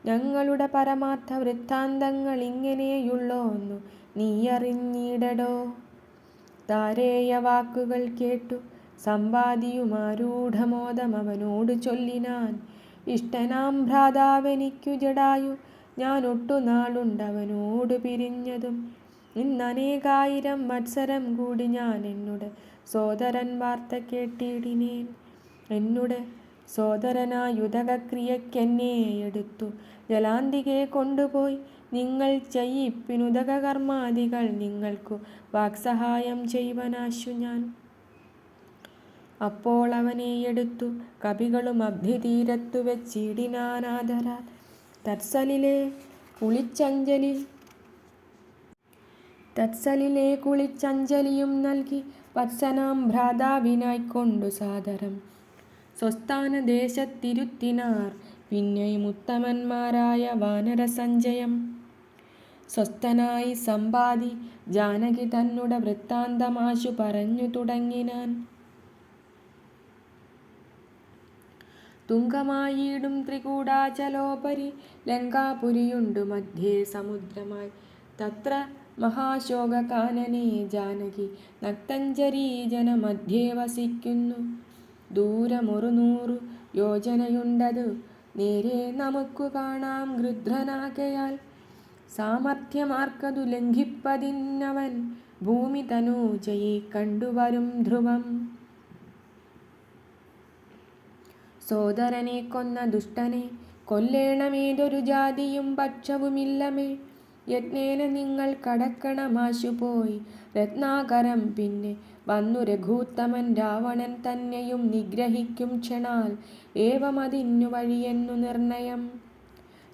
ഞങ്ങളുടെ പരമാർത്ഥ വൃത്താന്തങ്ങൾ ഇങ്ങനെയുള്ളോന്നു നീയറിഞ്ഞിടടോ. താരേയ വാക്കുകൾ കേട്ടു സമ്പാദിയുമാരൂഢമോദം അവനോടു ചൊല്ലിനാൻ. ഇഷ്ടനാം ഭ്രാതാവെനിക്കു ജടായു ഞാൻ ഒട്ടുനാളുണ്ടവനോടു പിരിഞ്ഞതും. ഇന്നനേകായിരം വത്സരം കൂടി ഞാൻ എന്നുടെ സോദരൻ വാർത്ത കേട്ടിടിനേൻ. എന്നുടെ സോദരനായുതകക്രിയക്കെന്നെ എടുത്തു ജലാന്തികെ കൊണ്ടുപോയി നിങ്ങൾ ചെയ്യിപ്പിനുദകകർമാദികൾ നിങ്ങൾക്കു വാക്സഹായം ചെയ്വനാശു ഞാൻ. അപ്പോൾ അവനെ എടുത്തു കവികളും അബ്ധിതീരത്തു വെച്ചിടിനാനാദരാൽ തത്സലിലെ കുളിച്ചഞ്ജലിയും നൽകി വത്സനാം ഭ്രാതാവിനായിക്കൊണ്ടു സാദരം സ്വസ്ഥാനദേശത്തിരുത്തിനാർ. പിന്നെയും ഉത്തമന്മാരായ വാനരസഞ്ചയം സ്വസ്ഥനായി സമ്പാദി ജാനകി തന്നുട വൃത്താന്തമാശു പറഞ്ഞു തുടങ്ങിനാൻ. തുങ്കമായിടും ത്രികൂടാചലോപരി ലങ്കാപുരിയുണ്ടു മധ്യേ സമുദ്രമായി. തത്ര മഹാശോകകാനനെ ജാനകി നക്തഞ്ചരീജനമധ്യേ വസിക്കുന്നു. ദൂരമൊരു 100 യോജനയുണ്ടതു നേരെ നമുക്കു കാണാം ഗൃധ്രനാകയാൽ. സാമർഥ്യമാർക്കതു ലംഘിപ്പതിന്നവൻ ഭൂമി തനൂജയെ കണ്ടുവരും ധ്രുവം. സോദരനെ കൊന്ന ദുഷ്ടനെ കൊല്ലേണമേതൊരു ജാതിയും പക്ഷവുമില്ലമേ. യജ്ഞേന നിങ്ങൾ കടക്കണമാശു പോയി രത്നാകരം. പിന്നെ വന്നു രഘൂത്തമൻ രാവണൻ തന്നെയും നിഗ്രഹിക്കും ക്ഷണാൽ. ഏവമതിന്നു വഴിയെന്നു നിർണയം.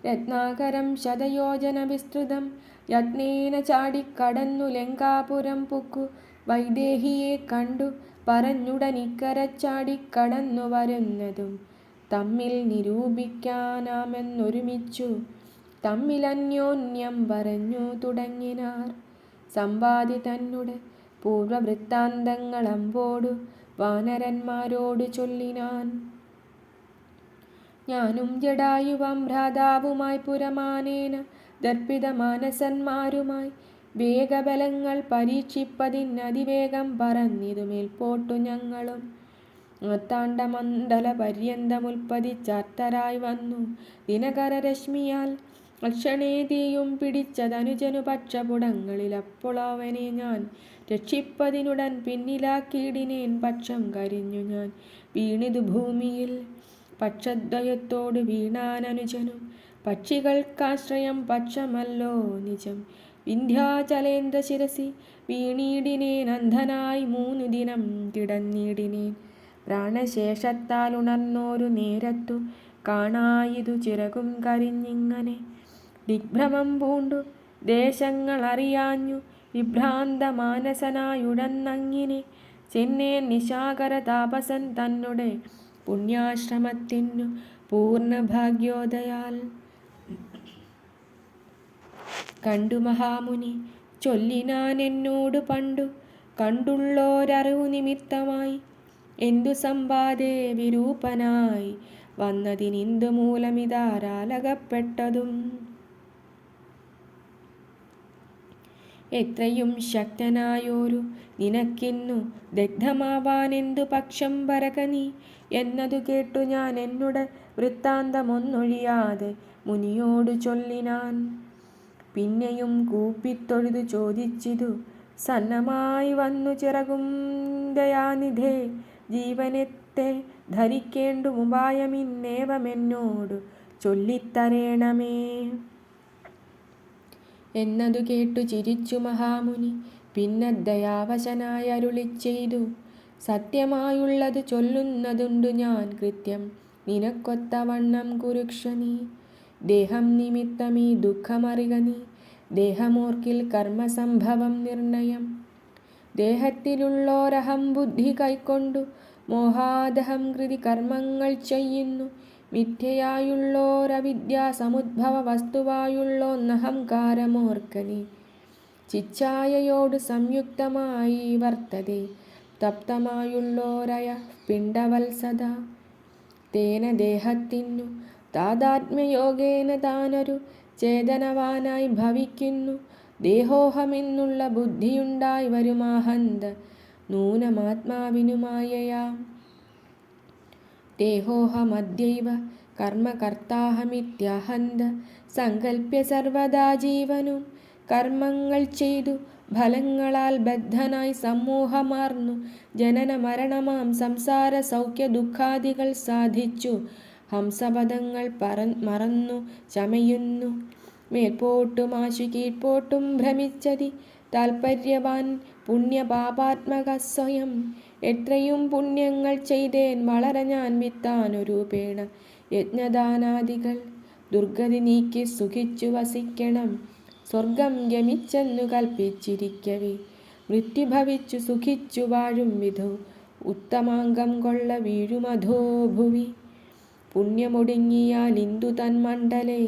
രത്നാകരം ശതയോജന വിസ്തൃതം യജ്ഞേന ചാടിക്കടന്നു ലങ്കാപുരം പുക്കു. വൈദേഹിയെ കണ്ടു പറഞ്ഞുടനിക്കര ചാടിക്കടന്നു വരുന്നതും തമ്മിൽ നിരൂപിക്കാനാമെന്നൊരുമിച്ചു തമ്മിലന്യോന്യം പറഞ്ഞു തുടങ്ങിനാർ. സമ്പാദി തന്നുടെ പൂർവവൃത്താന്തങ്ങളമ്പോടു വാനരന്മാരോടു ചൊല്ലിനാൻ. ഞാനും ജടായുവാം ഭ്രാതാവുമായി പുരമാനേന ദർപ്പിത മാനസന്മാരുമായി വേഗബലങ്ങൾ പരീക്ഷിപ്പതിനതിവേഗം പറന്നിതു മേൽപോട്ടു ഞങ്ങളും. മാർത്താണ്ഡമണ്ഡല പര്യന്തമുൽപ്പതിച്ചാർത്തരായി വന്നു ദിനകരരശ്മിയാൽ. അക്ഷണേ തീയും പിടിച്ചതനുജനു പക്ഷപുടങ്ങളിൽ. അപ്പോൾ അവനെ ഞാൻ രക്ഷിപ്പതിനുടൻ പിന്നിലാക്കിയിടിനേൻ. പക്ഷം കരിഞ്ഞു ഞാൻ വീണിതു ഭൂമിയിൽ. പക്ഷദ്വയത്തോടു വീണാനനുജനും പക്ഷികൾക്കാശ്രയം പക്ഷമല്ലോ നിജം. വിന്ധ്യാചലേന്ദ്ര ശിരസി വീണിടിനേൻ. അന്ധനായി 3 ദിനം കിടന്നിടിനേൻ. പ്രാണശേഷത്താൽ ഉണർന്നോരു നേരത്തു കാണായിതു ചിറകും കരിഞ്ഞിങ്ങനെ. ദിഗ്ഭ്രമം പൂണ്ടു ദേശങ്ങളറിയാഞ്ഞു വിഭ്രാന്ത മാനസനായുടന്നങ്ങിനെ ചെന്നേൻ നിശാകര താപസൻ തന്നുടെ പുണ്യാശ്രമത്തിനു പൂർണ്ണഭാഗ്യോദയാൽ. കണ്ടു മഹാമുനി ചൊല്ലിനാൻ എന്നോടു പണ്ടു കണ്ടുള്ളോരറിവു നിമിത്തമായി. എന്തു സമ്പാദേ വിരൂപനായി വന്നതിനിന്തു മൂലമിതാരാലകപ്പെട്ടതും. എത്രയും ശക്തനായോരു നിനക്കിന്നു ദഗ്ധമാവാനെന്തു പക്ഷം വരകനീ എന്നതു കേട്ടു ഞാൻ എന്നുടെ വൃത്താന്തമൊന്നൊഴിയാതെ മുനിയോടു ചൊല്ലിനാൻ. പിന്നെയും കൂപ്പിത്തൊഴുതു ചോദിച്ചിതു സന്നമായി വന്നു ചിറകും ദയാനിധേ. ജീവനത്തെ ധരിക്കേണ്ടു ഉപായമിന്നേവമെന്നോടു ചൊല്ലിത്തരേണമേ എന്നതു കേട്ടു ചിരിച്ചു മഹാമുനി. പിന്നെ ദയാവശനായി അരുളിച്ചെയ്തു സത്യമായുള്ളതു ചൊല്ലുന്നതുണ്ടു ഞാൻ കൃത്യം. നിനക്കൊത്തവണ്ണം കുരുക്ഷനീ ദേഹം നിമിത്തമീ ദുഃഖമറിക നീ. ദേഹമോർക്കിൽ കർമ്മസംഭവം നിർണയം. ദേഹത്തിലുള്ളോരഹം ബുദ്ധി കൈക്കൊണ്ടു മോഹാദഹം കൃതി കർമ്മങ്ങൾ ചെയ്യുന്നു. മിഥ്യയായുള്ളോരവിദ്യാ സമുദ്ഭവ വസ്തുവായുള്ളോന്നഹംകാരമോർക്കനി. ചിച്ഛായയോടു സംയുക്തമായി വർത്തതേ തപ്തമായുള്ളോരയ പിണ്ഡവത്സദ. തേന ദേഹത്തിനു താദാത്മ്യയോഗേന താനൊരു ചേതനവാനായി ഭവിക്കുന്നു. ദേഹോഹമെന്നുള്ള ബുദ്ധിയുണ്ടായി വരുമാഹന്ത നൂനമാത്മാവിനു മായയാം. ദേഹോഹമദ്യൈവ കർമ്മകർത്താഹമിത്യാഹന്ത സങ്കൽപ്യ സർവദാ ജീവനും കർമ്മങ്ങൾ ചെയ്തു ഫലങ്ങളാൽ ബദ്ധനായി സമൂഹമാർന്നു ജനന മരണമാം സംസാര സൗഖ്യ ദുഃഖാദികൾ സാധിച്ചു ഹംസപദങ്ങൾ മറന്നു ചമയുന്നു. മേൽപോട്ടും ആശു കീഴ്പോട്ടും ഭ്രമിച്ചതി താൽപര്യവാൻ പുണ്യപാപാത്മക സ്വയം. എത്രയും പുണ്യങ്ങൾ ചെയ്തേൻ വളരെ ഞാൻ വിത്താനൊരു പേണ യജ്ഞദാനാദികൾ. ദുർഗതി നീക്കി സുഖിച്ചു വസിക്കണം സ്വർഗം ഗമിച്ചെന്നു കൽപ്പിച്ചിരിക്കവേ. മൃത്യുഭവിച്ചു സുഖിച്ചു വാഴും വിധോ ഉത്തമാംഗം കൊള്ള വീഴുമധോ ഭുവി. പുണ്യമൊടുങ്ങിയാൽ ഇന്ദു തന്മണ്ഡലേ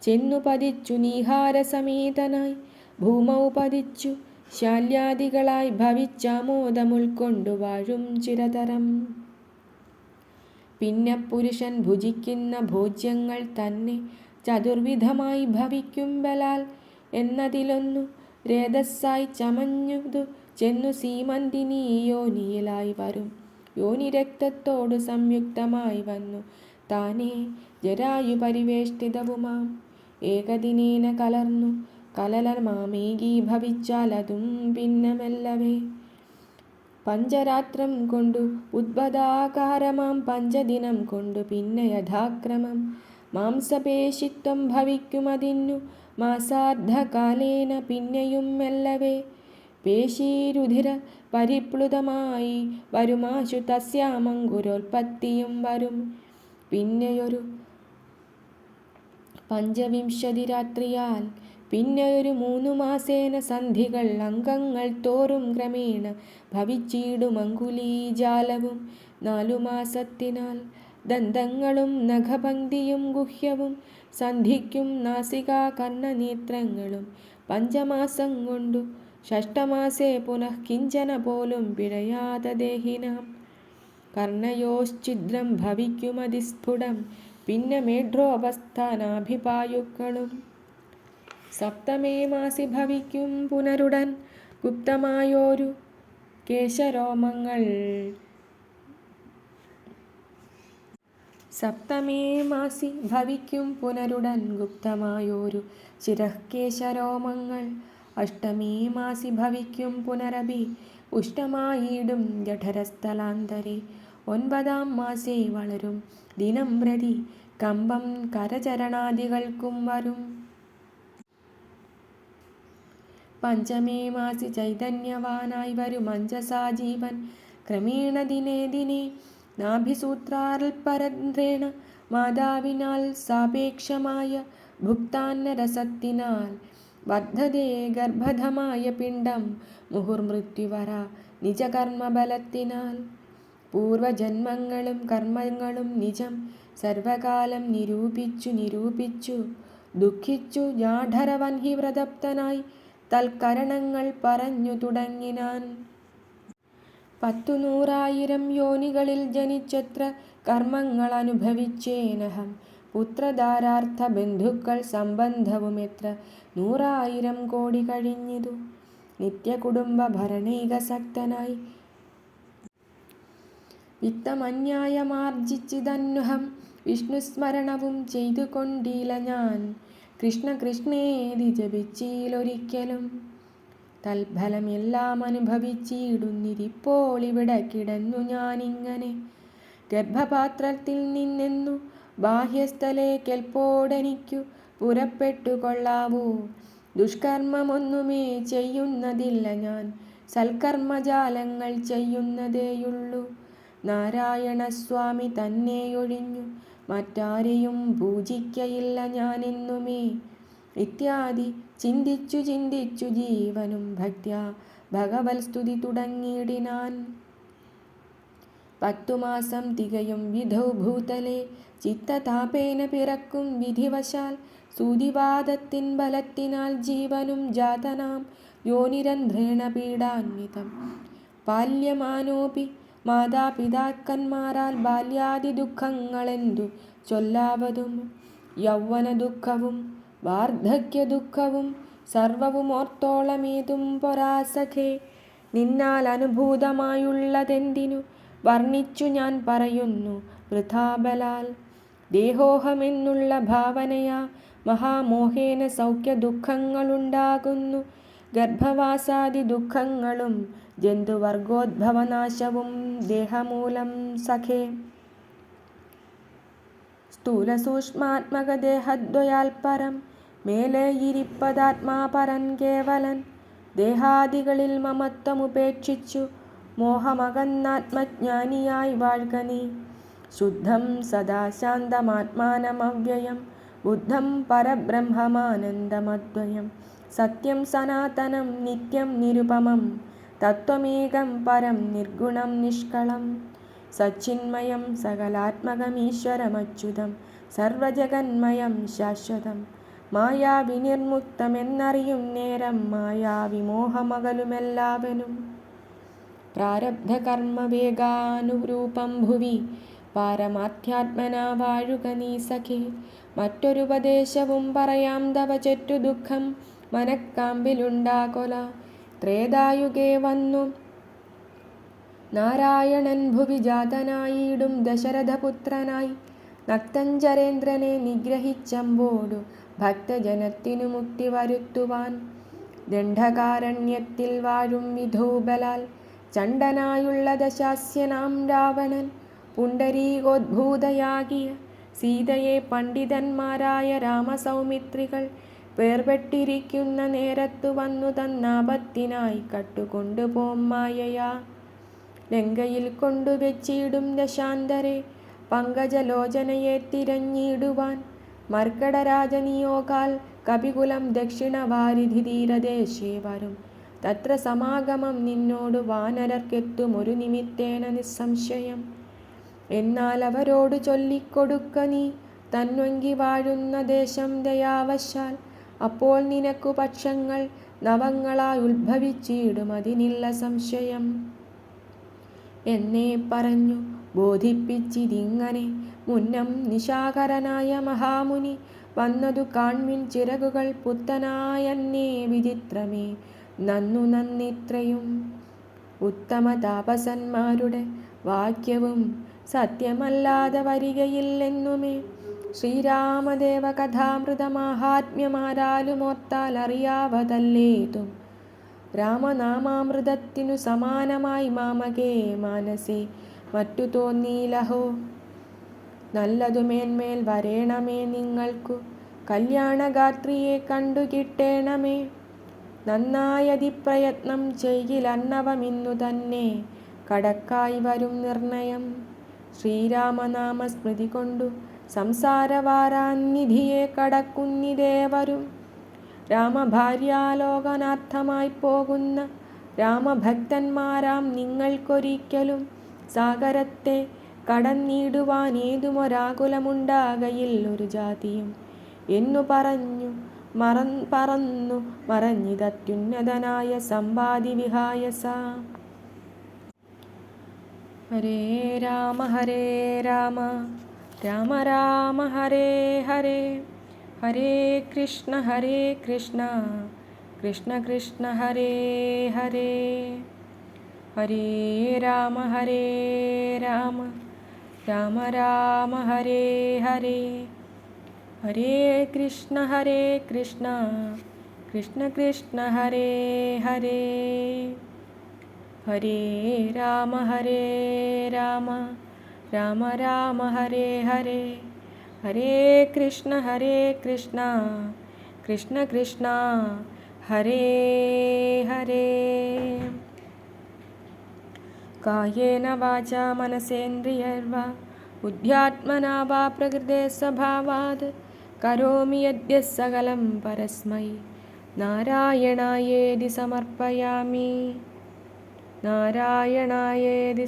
ചെന്നു പതിച്ചു നീഹാരസമേതനായി. ഭൂമൗ പതിച്ചു ശാല്യാദികളായി ഭവിച്ചാമോദമുൾക്കൊണ്ടു വാഴും ചിരതരം. പിന്നെ പുരുഷൻ ഭുജിക്കുന്ന ഭോജ്യങ്ങൾ തന്നെ ചതുർവിധമായി ഭവിക്കും ബലാൽ എന്നതിലൊന്നു രേതസ്സായി ചമഞ്ഞുതു ചെന്നു സീമന്തിനി യോനിയിലായി വരും. യോനി രക്തത്തോടു സംയുക്തമായി വന്നു താനേ ജരായു പരിവേഷ്ടിതവുമാം. ഏകദിനേന കലർന്നു കലലമാമേകീ ഭവിച്ചാൽ അതും പിന്നെ മെല്ലവേ. പഞ്ചരാത്രം കൊണ്ടു ഉദ്ഭതാകാരമാം പഞ്ചദിനം കൊണ്ടു പിന്നെ യഥാക്രമം മാംസപേശിത്വം ഭവിക്കുമതിന്നു മാസാർദ്ധകാലേന പിന്നെയും മെല്ലവേ. പേശീരുധിര പരിപ്ലുതമായി വരുമാശു തസ്യാമങ്കുരോൽപത്തിയും വരും. പിന്നെയൊരു പഞ്ചവിംശതി രാത്രിയാൽ പിന്നെയൊരു 3 മാസേന സന്ധികൾ അംഗങ്ങൾ തോറും ക്രമേണ ഭവിച്ചിടുമങ്കുലീജാലവും. 4 മാസത്തിനാൽ ദന്തങ്ങളും നഖപംക്തിയും ഗുഹ്യവും സന്ധിക്കും നാസികാ കർണനേത്രങ്ങളും. 5 മാസം കൊണ്ടു ഷഷ്ടമാസേ പുനഃ കിഞ്ചന പോലും പിഴയാതെ ദേഹിനാം. കർണയോശ്ചിദ്രം ഭവിക്കുമതിസ്ഫുടം പിന്നെ മേഢ്രോപസ്ഥാനാഭിപായുക്കളും. 7 മാസി ഭവിക്കും പുനരുടൻ ഗുപ്തമായോരു കേശരോമങ്ങൾ. 7 മാസി ഭവിക്കും പുനരുടൻ ഗുപ്തമായോരു ശിരഃകേശരോമങ്ങൾ. 8 മാസി ഭവിക്കും പുനരഭി പുഷ്ടമായിടും ജഠരസ്ഥലാന്തരെ. 9 മാസേ വളരും ദിനം പ്രതി കമ്പം കരചരണാദികൾക്കും വരും. 5 മാസി ചൈതന്യവാനായി വരും അഞ്ജസാ ജീവൻ. ക്രമേണ ദിനേ ദിനേ നാഭിസൂത്രാൽപരദ്രേണ മാതാവിനാൽ സാപേക്ഷമായ ഭുക്താന്നരസത്തിനാൽ വർദ്ധതേ ഗർഭധമായ പിണ്ഡം മുഹുർമൃത്യുവര നിജകർമ്മബലത്തിനാൽ. പൂർവജന്മങ്ങളും കർമ്മങ്ങളും നിജം സർവകാലം നിരൂപിച്ചു ദുഃഖിച്ചു ജാഠരവൻഹി പ്രതപ്തനായി തൽക്കരണങ്ങൾ പറഞ്ഞു തുടങ്ങിനാൻ. 10,100,000 യോനികളിൽ ജനിച്ചെത്ര കർമ്മങ്ങൾ അനുഭവിച്ചേനഹം. പുത്രധാരാർത്ഥ ബന്ധുക്കൾ സംബന്ധവും എത്ര 100,000 കോടി കഴിഞ്ഞിതു. നിത്യകുടുംബ ഭരണൈകസക്തനായി വിത്തമന്യായമാർജിച്ചിതന്നുഹം. വിഷ്ണുസ്മരണവും ചെയ്തുകൊണ്ടില ഞാൻ കൃഷ്ണ കൃഷ്ണേതി ജപിച്ചീലൊരിക്കലും. തൽഫലമെല്ലാം അനുഭവിച്ചിടുന്നിരിപ്പോൾ ഇവിടെ കിടന്നു ഞാനിങ്ങനെ. ഗർഭപാത്രത്തിൽ നിന്നെന്നു ബാഹ്യസ്ഥലേക്കെൽപ്പോടെനിക്കു പുറപ്പെട്ടു കൊള്ളാവൂ. ദുഷ്കർമ്മമൊന്നുമേ ചെയ്യുന്നതില്ല ഞാൻ സൽക്കർമ്മജാലങ്ങൾ ചെയ്യുന്നതേയുള്ളൂ. നാരായണസ്വാമി തന്നെയൊഴിഞ്ഞു മറ്റാരെയും പൂജിക്കയില്ല ഞാനെന്നുമേ. ഇത്യാദി ചിന്തിച്ചു ജീവനും ഭക്ത്യാ ഭഗവത് സ്തുതി തുടങ്ങിയിടിനാൻ. 10 മാസം തികയും വിധൗ ഭൂതലേ ചിത്തതാപേന പിറക്കും വിധിവശാൽ. സൂതിവാദത്തിൻ ബലത്തിനാൽ ജീവനും ജാതനാം യോനിരന്ധ്രേണ പീഡാന്വിതം. ബാല്യമാനോപി മാതാപിതാക്കന്മാരാൽ ബാല്യാദി ദുഃഖങ്ങളെന്തു ചൊല്ലാവതും. യൗവന ദുഃഖവും വാർദ്ധക്യ ദുഃഖവും സർവവും ഓർത്തോളമേതും പൊരാസഖേ. നിന്നാൽ അനുഭൂതമായുള്ളതെന്തിനു വർണ്ണിച്ചു ഞാൻ പറയുന്നു വൃഥാബലാൽ. ദേഹോഹമെന്നുള്ള ഭാവനയാ മഹാമോഹേന സൗഖ്യ ദുഃഖങ്ങളുണ്ടാകുന്നു. ഗർഭവാസാദി ദുഃഖങ്ങളും ജന്തുവർഗോദ്ഭവനാശവും ദേഹമൂലം സഖേ. സ്ഥൂലസൂക്ഷ്മാത്മകദേഹദ്വയാൽപരം മേലെയിരിപ്പതാത്മാ പരൻ കേവലൻ. ദേഹാദികളിൽ മമത്വമുപേക്ഷിച്ചു മോഹമകന്നാത്മജ്ഞാനിയായി വാഴ്ക നീ. ശുദ്ധം സദാ ശാന്തമാത്മാനമവ്യയം ബുദ്ധം പരബ്രഹ്മമാനന്ദമദ്വയം. സത്യം സനാതനം നിത്യം നിരുപമം തത്വമേകം പരം നിർഗുണം നിഷ്കളം. സച്ചിന്മയം സകലാത്മകമീശ്വരമച്യുതം സർവജഗന്മയം ശാശ്വതം. മായാവിനിർമുക്തമെന്നറിയും നേരം മായാവിമോഹമകലുമെല്ലാവനും. പ്രാരബ്ധകർമ്മവേഗാനുരൂപം ഭുവി പാരമാർത്ഥാത്മനാ വാഴുക നീ സഖേ. മറ്റൊരുപദേശവും പറയാം തവ ചെറ്റു ദുഃഖം മനക്കാമ്പിലുണ്ടാകൊല. ത്രേതായുഗേ വന്നു നാരായണൻ ഭുവി ജാതനായിടും ദശരഥപുത്രനായി. നക്തഞ്ചരേന്ദ്രനെ നിഗ്രഹിച്ചമ്പോടു ഭക്തജനത്തിനു മുക്തി വരുത്തുവാൻ. ദണ്ഡകാരണ്യത്തിൽ വാഴും വിധൂബലാൽ ചണ്ഡനായുള്ള ദശാസ്യനാം രാവണൻ. പുണ്ടരീകോദ്ഭൂതയാകിയ സീതയെ പണ്ഡിതന്മാരായ രാമസൗമിത്രികൾ വേർപെട്ടിരിക്കുന്ന നേരത്തു വന്നു തന്നാപത്തിനായി കട്ടുകൊണ്ടുപോം മായയാ. ലങ്കയിൽ കൊണ്ടുവച്ചിടും ദശാന്തരെ പങ്കജലോചനയെ തിരഞ്ഞിടുവാൻ. മർക്കടരാജനിയോഗാൽ കപികുലം ദക്ഷിണവാരിധി തീരദേശേ വരും. തത്ര സമാഗമം നിന്നോടു വാനരർക്കെത്തും ഒരു നിമിത്തേന നിസ്സംശയം. എന്നാൽ അവരോട് ചൊല്ലിക്കൊടുക്ക നീ തന്വങ്കി വാഴുന്ന ദേശം ദയാവശാൽ. അപ്പോൾ നിനക്കു പക്ഷങ്ങൾ നവങ്ങളായി ഉത്ഭവിച്ചിടും അതിനില്ല സംശയം. എന്നെ പറഞ്ഞു ബോധിപ്പിച്ചിതിങ്ങനെ മുന്നം നിശാകരനായ മഹാമുനി. വന്നതു കാൺമിൻ ചിറകുകൾ പുത്തനായന്നേ വിചിത്രമേ നന്നു നന്നിത്രയും. ഉത്തമ താപസന്മാരുടെ വാക്യവും സത്യമല്ലാതെ വരികയില്ലെന്നുമേ. ശ്രീരാമദേവ കഥാമൃതമാഹാത്മ്യമാരാലുമോർത്താൽ അറിയാവതല്ലേതും. രാമനാമാമൃതത്തിനു സമാനമായി മാമകേ മാനസേ മറ്റു തോന്നീലഹോ. നല്ലതു മേന്മേൽ വരേണമേ നിങ്ങൾക്കു കല്യാണഗാത്രിയെ കണ്ടു കിട്ടേണമേ. നന്നായതിപ്രയത്നം ചെയ്യിലന്നവമിന്നു തന്നെ കടക്കായി വരും നിർണയം. ശ്രീരാമനാമസ്മൃതി കൊണ്ടു സംസാരവാരാനിധിയെ കടക്കുന്നിദേവരും. രാമഭാര്യാലോകനാർത്ഥമായി പോകുന്ന രാമഭക്തന്മാരാം നിങ്ങൾക്കൊരിക്കലും സാഗരത്തെ കടന്നിടുവാനേതുമൊരാകുലമുണ്ടാകയിൽ ഒരു ജാതിയും എന്നു പറഞ്ഞു പറന്നു മറഞ്ഞിതത്യുന്നതനായ സമ്പാദി വിഹായസ. ഹരേ രാമ രാമ രാമ ഹരേ ഹരേ. ഹരേ കൃഷ്ണ കൃഷ്ണ കൃഷ്ണ ഹരേ ഹരേ. ഹരേ രാമ രാമ രാമ ഹരേ ഹരേ. ഹരേ കൃഷ്ണ കൃഷ്ണ കൃഷ്ണ ഹരേ ഹരേ. ഹരേ രാമ രാമ രാമ ഹരേ ഹരേ. ഹരേ കൃഷ്ണ കൃഷ്ണ കൃഷ്ണ ഹരേ ഹരേ. കായേന വാചാ മനസേന്ദ്രിയൈർവാ ബുദ്ധ്യാത്മനാ വാ പ്രകൃതേ സ്വഭാവാത് കരോമി യദ്യഃ സകലം പരസ്മൈ നാരായണായേതി സമർപ്പയാമി. നാരായണായേതി